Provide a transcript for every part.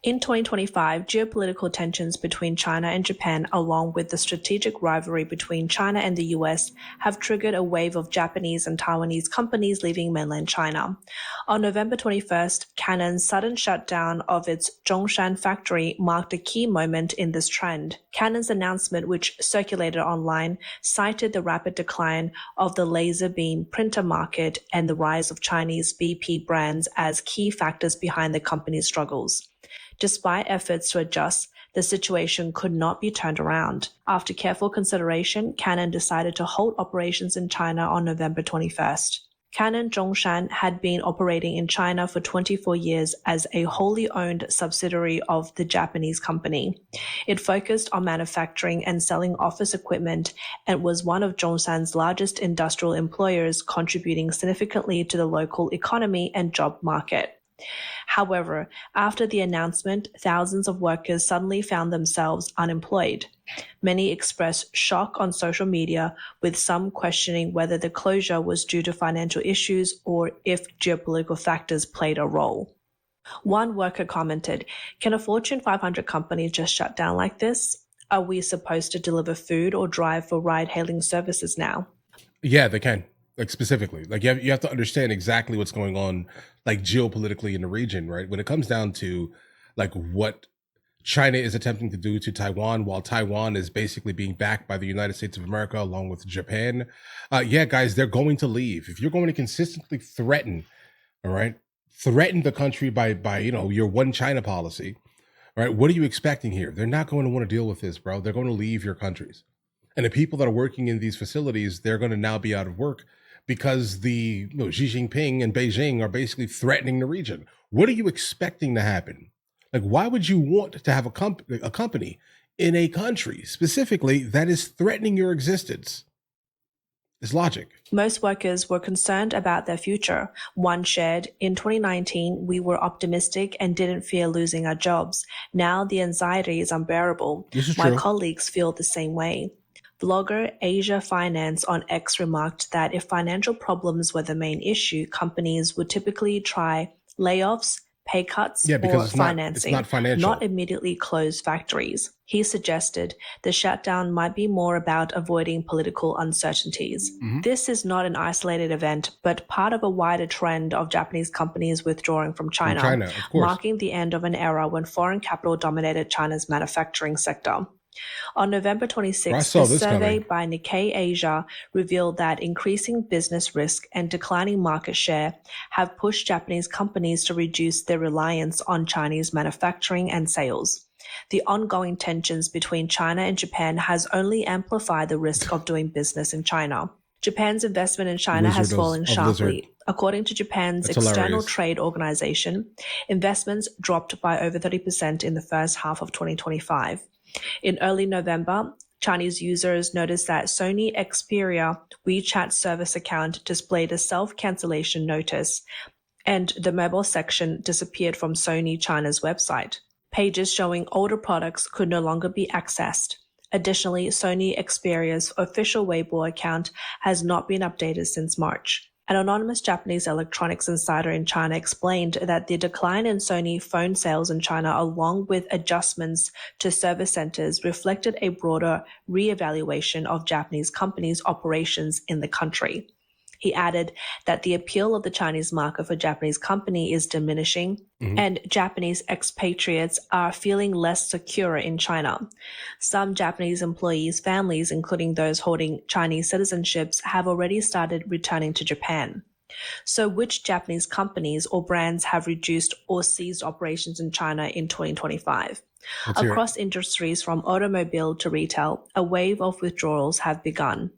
In 2025, geopolitical tensions between China and Japan, along with the strategic rivalry between China and the US, have triggered a wave of Japanese and Taiwanese companies leaving mainland China. On November 21st, Canon's sudden shutdown of its Jong Shan factory marked a key moment in this trend. Canon's announcement, which circulated online, cited the rapid decline of the laser beam printer market and the rise of Chinese BP brands as key factors behind the company's struggles. Despite efforts to adjust, the situation could not be turned around. After careful consideration, Canon decided to halt operations in China on November 21st. Canon Jong Shan had been operating in China for 24 years as a wholly owned subsidiary of the Japanese company. It focused on manufacturing and selling office equipment and was one of Jong Shan's largest industrial employers, contributing significantly to the local economy and job market. However, after the announcement, thousands of workers suddenly found themselves unemployed. Many expressed shock on social media, with some questioning whether the closure was due to financial issues or if geopolitical factors played a role. One worker commented, "Can a Fortune 500 company just shut down like this? Are we supposed to deliver food or drive for ride-hailing services now?" Yeah, they can. Like specifically, like you have to understand exactly what's going on, like geopolitically in the region, right? When it comes down to like what China is attempting to do to Taiwan, while Taiwan is basically being backed by the United States of America along with Japan. Yeah, guys, they're going to leave. If you're going to consistently threaten, all right, threaten the country by your one China policy, all right, what are you expecting here? They're not going to want to deal with this, bro. They're going to leave your countries. And the people that are working in these facilities, they're going to now be out of work because the Xi Jinping and Beijing are basically threatening the region. What are you expecting to happen? Like, why would you want to have a company in a country specifically that is threatening your existence? It's logic. Most workers were concerned about their future. One shared, "In 2019, we were optimistic and didn't fear losing our jobs. Now the anxiety is unbearable. This is My true. colleagues feel the same way." Blogger Asia Finance on X remarked that if financial problems were the main issue, companies would typically try layoffs, pay cuts, Yeah, or because it's financing, not financial. not immediately close factories. He suggested the shutdown might be more about avoiding political uncertainties. Mhm. This is not an isolated event, but part of a wider trend of Japanese companies withdrawing from China, Of course. marking the end of an era when foreign capital dominated China's manufacturing sector. On November 26th, a survey by Nikkei Asia revealed that increasing business risk and declining market share have pushed Japanese companies to reduce their reliance on Chinese manufacturing and sales. The ongoing tensions between China and Japan has only amplified the risk of doing business in China. Japan's investment in China has fallen sharply. According to Japan's External Trade Organization, investments dropped by over 30% in the first half of 2025. In early November, Chinese users noticed that Sony Xperia WeChat service account displayed a self-cancellation notice, and the mobile section disappeared from Sony China's website. Pages showing older products could no longer be accessed. Additionally, Sony Xperia's official Weibo account has not been updated since March. An anonymous Japanese electronics insider in China explained that the decline in Sony phone sales in China, along with adjustments to service centers, reflected a broader reevaluation of Japanese companies' operations in the country. He added that the appeal of the Chinese market for Japanese company is diminishing, and Japanese expatriates are feeling less secure in China. Some Japanese employees' families, including those holding Chinese citizenships, have already started returning to Japan. So which Japanese companies or brands have reduced or ceased operations in China in 2025? Across industries from automobile to retail, a wave of withdrawals have begun.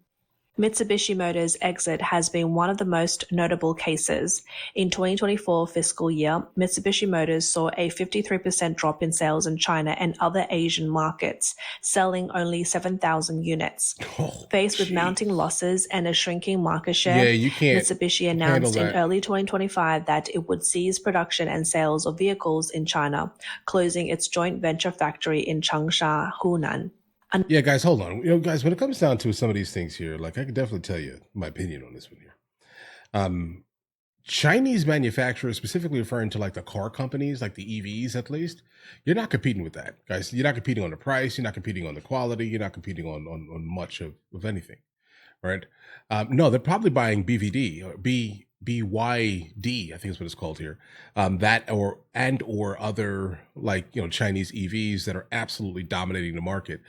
Mitsubishi Motors' exit has been one of the most notable cases. In 2024 fiscal year, Mitsubishi Motors saw a 53% drop in sales in China and other Asian markets, selling only 7,000 units. Faced with mounting losses and a shrinking market share, Mitsubishi announced in early 2025 that it would cease production and sales of vehicles in China, closing its joint venture factory in Changsha, Hunan. Yeah, guys, hold on. Guys, when it comes down to some of these things here, like I can definitely tell you my opinion on this one here. Chinese manufacturers, specifically referring to like the car companies, like the EVs at least, you're not competing with that, guys. You're not competing on the price. You're not competing on the quality. You're not competing on much of anything, right? No, they're probably buying BVD or BYD, I think is what it's called here. That or other like Chinese EVs that are absolutely dominating the market.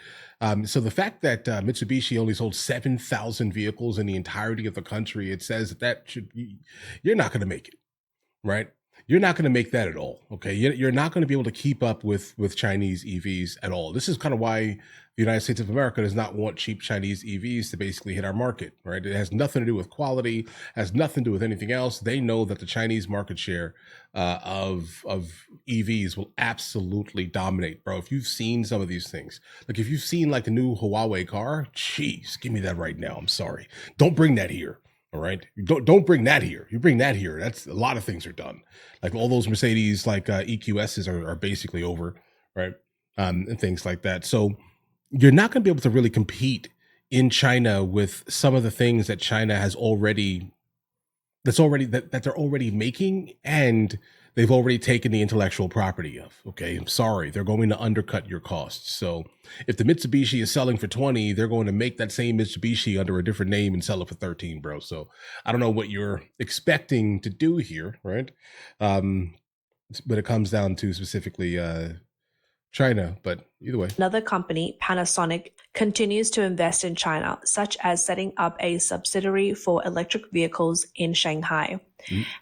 So the fact that Mitsubishi only sold 7,000 vehicles in the entirety of the country, it says you're not going to make it, right? You're not going to make that at all. Okay. You're not going to be able to keep up with Chinese EVs at all. This is kind of why the United States of America does not want cheap Chinese EVs to basically hit our market, right? It has nothing to do with quality, has nothing to do with anything else. They know that the Chinese market share of EVs will absolutely dominate, bro. If you've seen some of these things, like if you've seen like the new Huawei car, jeez, give me that right now. I'm sorry. Don't bring that here. All right. Don't bring that here. You bring that here. That's a lot of things are done. Like all those Mercedes, like EQSs are basically over, right? And things like that. So you're not going to be able to really compete in China with some of the things that China has already, that they're already making, and they've already taken the intellectual property of. Okay, I'm sorry, they're going to undercut your costs. So if the Mitsubishi is selling for 20, they're going to make that same Mitsubishi under a different name and sell it for 13, bro. So I don't know what you're expecting to do here, right? When it comes down to specifically China, but either way. Another company, Panasonic, continues to invest in China, such as setting up a subsidiary for electric vehicles in Shanghai.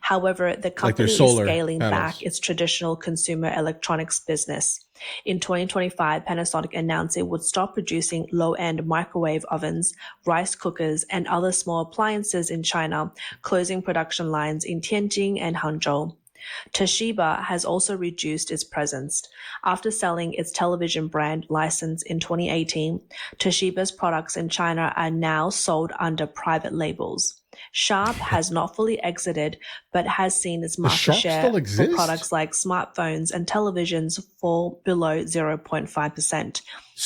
However, the company is scaling back its traditional consumer electronics business. In 2025, Panasonic announced it would stop producing low-end microwave ovens, rice cookers, and other small appliances in China, closing production lines in Tianjin and Hangzhou. Toshiba has also reduced its presence. After selling its television brand license in 2018, Toshiba's products in China are now sold under private labels. Sharp has not fully exited, but has seen its market share for products like smartphones and televisions fall below 0.5%.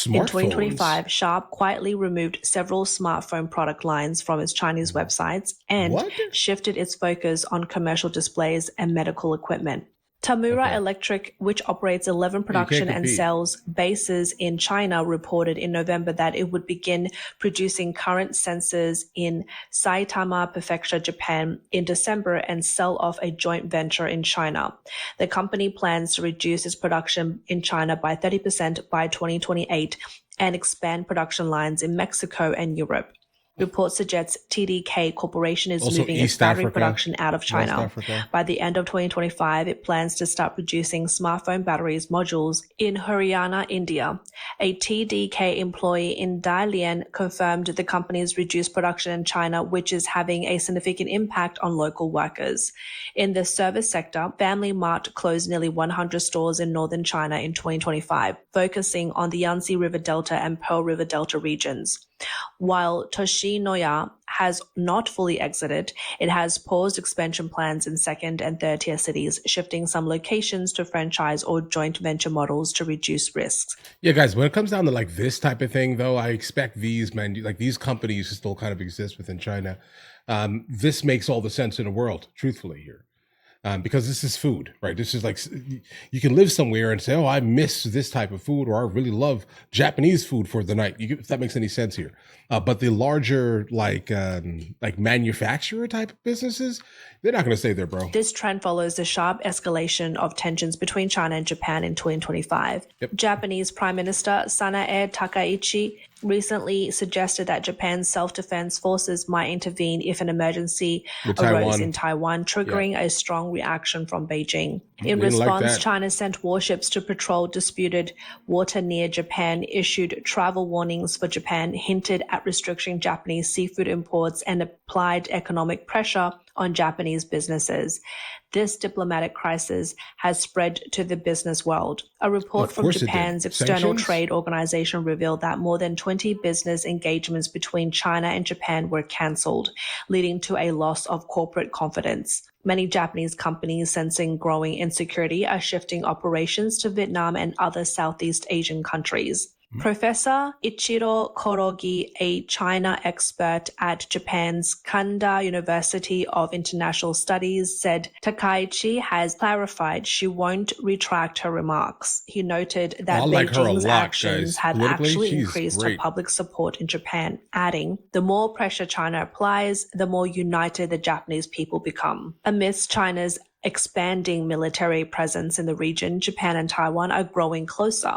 In 2025, Sharp quietly removed several smartphone product lines from its Chinese websites and shifted its focus on commercial displays and medical equipment. Tamura Electric, which operates 11 production and sales bases in China, reported in November that it would begin producing current sensors in Saitama Prefecture, Japan in December and sell off a joint venture in China. The company plans to reduce its production in China by 30% by 2028 and expand production lines in Mexico and Europe. Reports suggest TDK Corporation is moving its battery production out of China. By the end of 2025, it plans to start producing smartphone batteries modules in Haryana, India. A TDK employee in Dalian confirmed the company's reduced production in China, which is having a significant impact on local workers. In the service sector, Family Mart closed nearly 100 stores in northern China in 2025, focusing on the Yangtze River Delta and Pearl River Delta regions. While Toshinoya has not fully exited, it has paused expansion plans in second and third tier cities, shifting some locations to franchise or joint venture models to reduce risks. Yeah, guys, when it comes down to like this type of thing, though, I expect these companies to still kind of exist within China. This makes all the sense in the world, truthfully here. Because this is food, right? This is like, you can live somewhere and say, oh, I miss this type of food, or I really love Japanese food for the night. If that makes any sense here. But the larger, like manufacturer type of businesses, they're not going to stay there, bro. This trend follows the sharp escalation of tensions between China and Japan in 2025. Japanese Prime Minister Sanae Takaichi recently suggested that Japan's self-defense forces might intervene if an emergency arose in Taiwan, triggering a strong reaction from Beijing. In response, China sent warships to patrol disputed water near Japan, issued travel warnings for Japan, hinted at restricting Japanese seafood imports, and applied economic pressure on Japanese businesses. This diplomatic crisis has spread to the business world. A report from Japan's external trade organization revealed that more than 20 business engagements between China and Japan were cancelled, leading to a loss of corporate confidence. Many Japanese companies, sensing growing insecurity, are shifting operations to Vietnam and other Southeast Asian countries. Professor Ichiro Korogi, a China expert at Japan's Kanda University of International Studies, said Takaichi has clarified she won't retract her remarks. He noted that Beijing's actions have actually increased her public support in Japan, adding, "The more pressure China applies, the more united the Japanese people become." Amidst China's expanding military presence in the region, Japan and Taiwan are growing closer.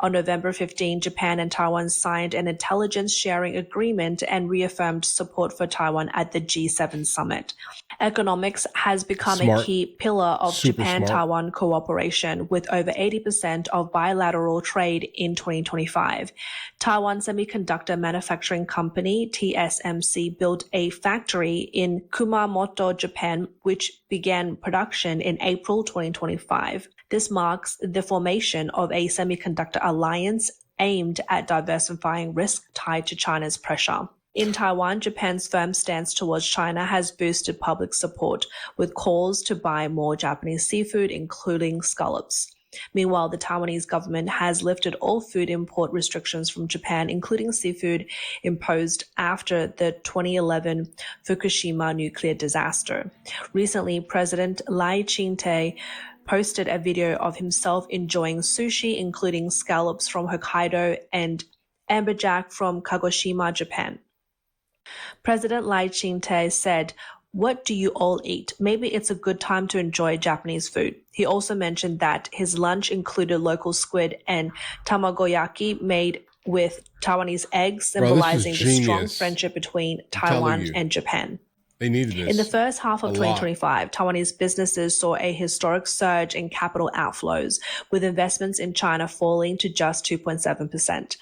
On November 15, Japan and Taiwan signed an intelligence sharing agreement and reaffirmed support for Taiwan at the G7 summit. Economics has become a key pillar of Japan-Taiwan cooperation, with over 80% of bilateral trade in 2025. Taiwan Semiconductor Manufacturing Company, TSMC, built a factory in Kumamoto, Japan, which began production in April 2025. This marks the formation of a semiconductor alliance aimed at diversifying risk tied to China's pressure. In Taiwan, Japan's firm stance towards China has boosted public support, with calls to buy more Japanese seafood, including scallops. Meanwhile, the Taiwanese government has lifted all food import restrictions from Japan, including seafood, imposed after the 2011 Fukushima nuclear disaster. Recently, President Lai Ching-te posted a video of himself enjoying sushi, including scallops from Hokkaido and amberjack from Kagoshima, Japan. President Lai Ching-te said, "What do you all eat? Maybe it's a good time to enjoy Japanese food." He also mentioned that his lunch included local squid and tamagoyaki made with Taiwanese eggs, symbolizing the strong friendship between Taiwan and Japan. They needed this. In the first half of 2025, Taiwanese businesses saw a historic surge in capital outflows, with investments in China falling to just 2.7%.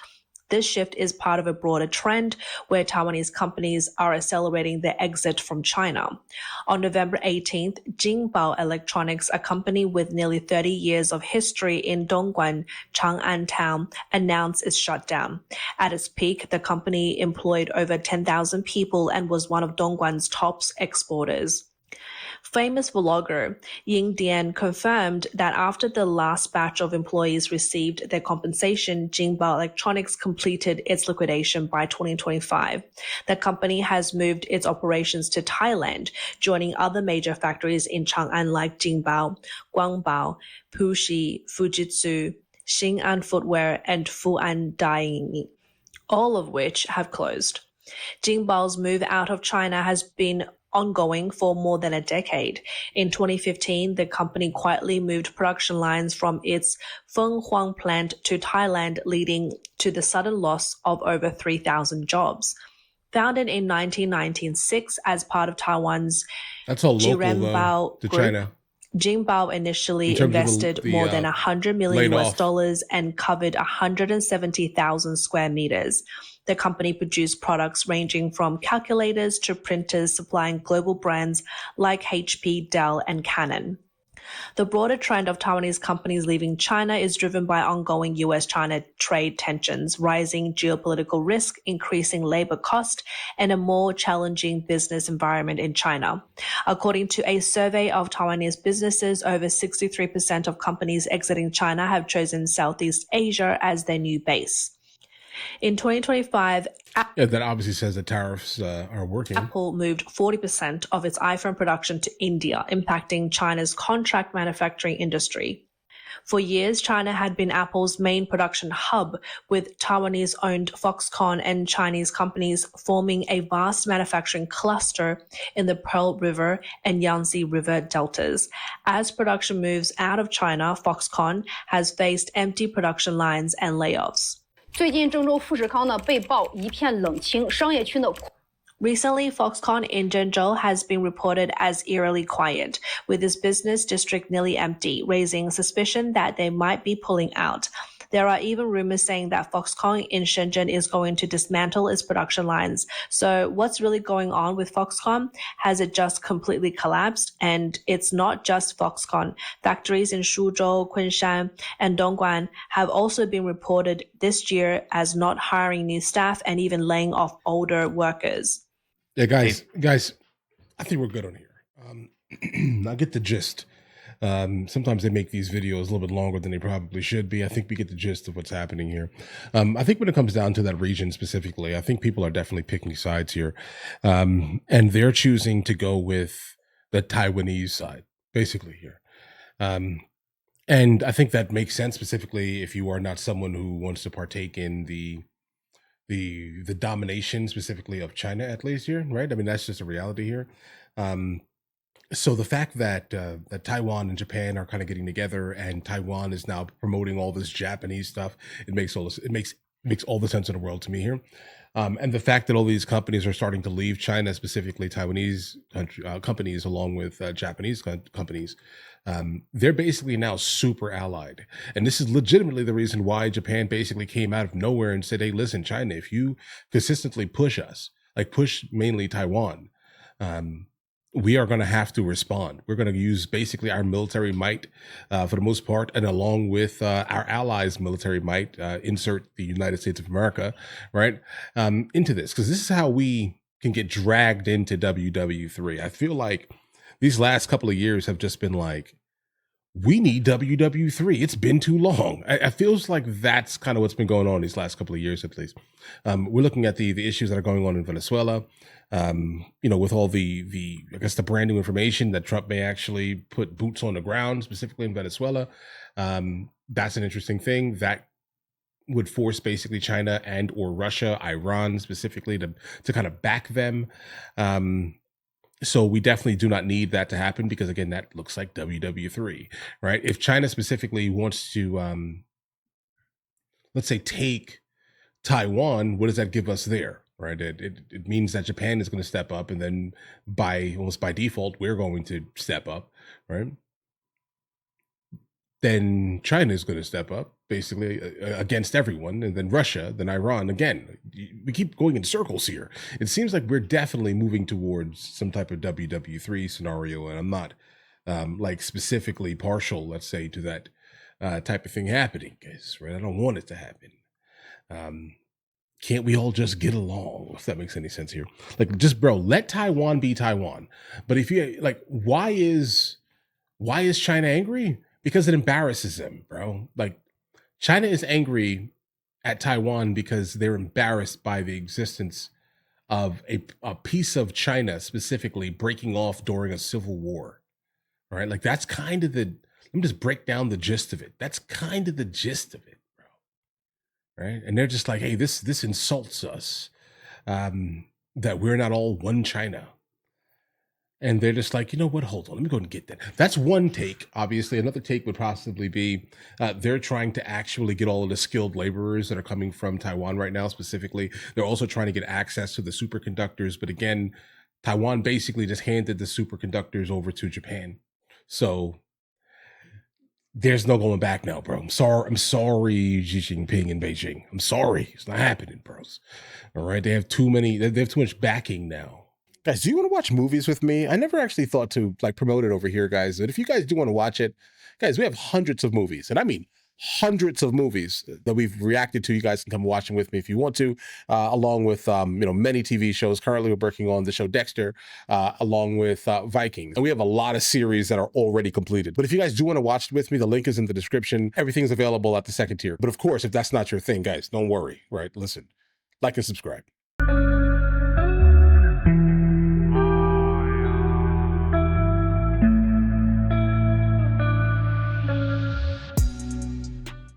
This shift is part of a broader trend where Taiwanese companies are accelerating their exit from China. On November 18th, Jingbao Electronics, a company with nearly 30 years of history in Dongguan, Chang'an Town, announced its shutdown. At its peak, the company employed over 10,000 people and was one of Dongguan's top exporters. Famous vlogger Ying Dian confirmed that after the last batch of employees received their compensation, Jingbao Electronics completed its liquidation by 2025. The company has moved its operations to Thailand, joining other major factories in Chang'an like Jingbao, Guangbao, Puxi, Fujitsu, Xing'an Footwear, and Fu'an Dyeing, all of which have closed. Jingbao's move out of China has been ongoing for more than a decade. In 2015, the company quietly moved production lines from its Fenghuang plant to Thailand, leading to the sudden loss of over 3,000 jobs. Founded in 1996 as part of Taiwan's Jirenbao to Group, China. Jingbao initially invested more than $100 million and covered 170,000 square meters. The company produced products ranging from calculators to printers, supplying global brands like HP, Dell, and Canon. The broader trend of Taiwanese companies leaving China is driven by ongoing US-China trade tensions, rising geopolitical risk, increasing labor cost, and a more challenging business environment in China. According to a survey of Taiwanese businesses, over 63% of companies exiting China have chosen Southeast Asia as their new base. In 2025, that obviously says that tariffs are working. Apple moved 40% of its iPhone production to India, impacting China's contract manufacturing industry. For years, China had been Apple's main production hub, with Taiwanese-owned Foxconn and Chinese companies forming a vast manufacturing cluster in the Pearl River and Yangtze River deltas. As production moves out of China, Foxconn has faced empty production lines and layoffs. 最近郑州富士康呢被曝一片冷清，商业区呢。 Recently, Foxconn in Zhengzhou has been reported as eerily quiet, with its business district nearly empty, raising suspicion that they might be pulling out. There are even rumors saying that Foxconn in Shenzhen is going to dismantle its production lines. So what's really going on with Foxconn? Has it just completely collapsed? And it's not just Foxconn. Factories in Suzhou, Kunshan, and Dongguan have also been reported this year as not hiring new staff and even laying off older workers. Yeah, guys, I think we're good on here. I get the gist. Sometimes they make these videos a little bit longer than they probably should be. I think we get the gist of what's happening here. I think when it comes down to that region specifically, I think people are definitely picking sides here. And they're choosing to go with the Taiwanese side, basically here. And I think that makes sense, specifically if you are not someone who wants to partake in the domination specifically of China, at least here, right? I mean, that's just a reality here. So the fact that that Taiwan and Japan are kind of getting together, and Taiwan is now promoting all this Japanese stuff, it makes all the sense in the world to me here. And the fact that all these companies are starting to leave China, specifically Taiwanese companies, along with Japanese companies, they're basically now super allied. And this is legitimately the reason why Japan basically came out of nowhere and said, hey, listen, China, if you consistently push us, like push mainly Taiwan, we are going to have to respond. We're going to use basically our military might for the most part, and along with our allies' military might, insert the United States of America, right, into this. Because this is how we can get dragged into WW3. I feel like these last couple of years have just been like, we need WW3. It's been too long. I feels like that's kind of what's been going on these last couple of years, at least. We're looking at the issues that are going on in Venezuela. With all the I guess the brand new information that Trump may actually put boots on the ground, specifically in Venezuela. That's an interesting thing that would force basically China and or Russia, Iran specifically, to kind of back them. So we definitely do not need that to happen, because again, that looks like WW3, right? If China specifically wants to, let's say, take Taiwan, what does that give us there, right? It means that Japan is going to step up, and then almost by default, we're going to step up, right? Then China is going to step up, basically, against everyone, and then Russia, then Iran. Again, we keep going in circles here. It seems like we're definitely moving towards some type of WW3 scenario, and I'm not like specifically partial, let's say, to that type of thing happening, guys, right? I don't want it to happen. Can't we all just get along, if that makes any sense here? Like, just, bro, let Taiwan be Taiwan. But if you, like, why is China angry? Because it embarrasses them, bro. Like, China is angry at Taiwan because they're embarrassed by the existence of a piece of China specifically breaking off during a civil war. All right, like, that's kind of let me just break down the gist of it. That's kind of the gist of it, bro. Right? And they're just like, hey, this insults us, that we're not all one China. And they're just like, you know what? Hold on, let me go and get that. That's one take. Obviously, another take would possibly be they're trying to actually get all of the skilled laborers that are coming from Taiwan right now, specifically. They're also trying to get access to the superconductors. But again, Taiwan basically just handed the superconductors over to Japan. So there's no going back now, bro. I'm sorry, Xi Jinping in Beijing. I'm sorry. It's not happening, bros. All right. They have too much backing now. Guys, do you want to watch movies with me? I never actually thought to like promote it over here, guys. But if you guys do want to watch it, guys, we have hundreds of movies, and I mean hundreds of movies that we've reacted to. You guys can come watch them with me if you want to, along with many TV shows. Currently, we're working on the show Dexter, along with Vikings, and we have a lot of series that are already completed. But if you guys do want to watch it with me, the link is in the description. Everything's available at the second tier. But of course, if that's not your thing, guys, don't worry. Right? Listen, like and subscribe.